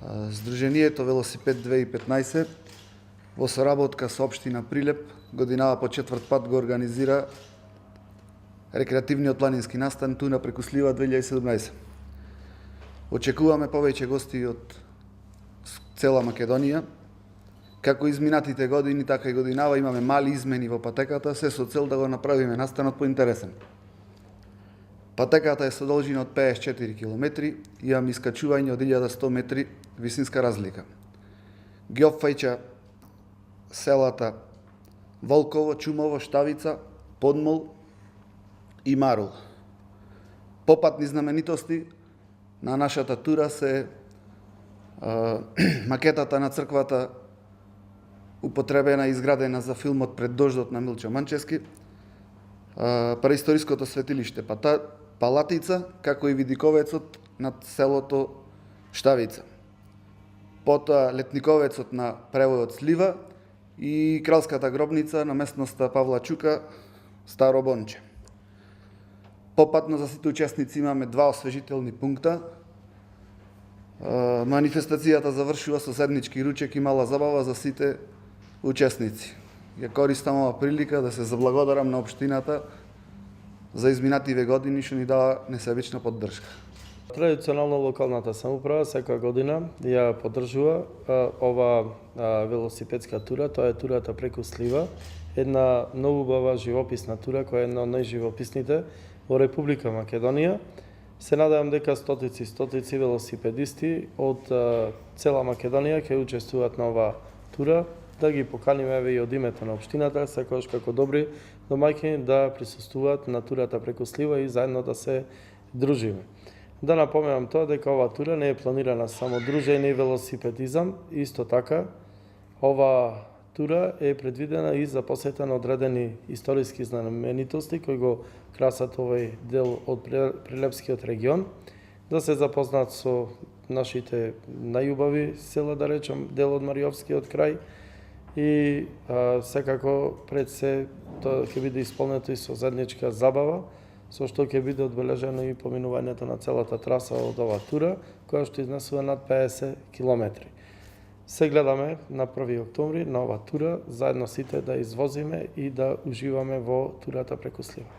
Сдруженијето Велосипед 2015 во соработка со општина Прилеп годинава по четврт пат го организира рекреативниот планински настан Туна преку Слива 2017. Очекуваме повеќе гости од цела Македонија. Како изминатите години, така и годинава имаме мали измени во патеката, се со цел да го направиме настанот поинтересен. Патеката е со должина од 54 км, имаме искачување од 1100 метри висинска разлика. Ги опфаќа селата Волково, Чумово, Штавица, Подмол и Марул. Попатни знаменитости на нашата тура се макетата на црквата употребена и изградена за филмот Пред дождот на Милчо Манчевски, преисториското светилиште Палатица, како и видиковецот над селото Штавица. Потоа летниковецот на превојот Слива и кралската гробница на местноста Павла Чука, Старо Бонче. Попатно за сите учесници имаме два освежителни пункта. Манифестацијата завршува со седнички ручек и мала забава за сите учесници. Ја користам ова прилика да се заблагодарам на општината за изминативе години што ни дава несебична поддршка. Традиционално локалната самоуправа секоја година ја поддржува ова велосипедска тура, тоа е турата преку Слива, една многу убава живописна тура која е една од најживописните во Република Македонија. Се надевам дека стотици велосипедисти од цела Македонија ќе учествуваат на оваа тура, да ги поканиме и од името на општината, секогаш како добри домаќини да присуствуваат на турата преку Слива и заедно да се дружиме. Да напоменам тоа дека оваа тура не е планирана само дружење и велосипедизам, исто така ова тура е предвидена и за посета на одредени историски знаменитости кои го красат овој дел од Прилепскиот регион, да се запознаат со нашите најубави села, да речем, дел од Мариовскиот крај и секако пред се тоа ќе биде исполнето и со заедничка забава, со што ќе биде одбележено и поминувањето на целата траса од оваа тура, која што изнесува над 50 километри. Се гледаме на 1 октомври на оваа тура, заедно сите да извозиме и да уживаме во турата преку Слива.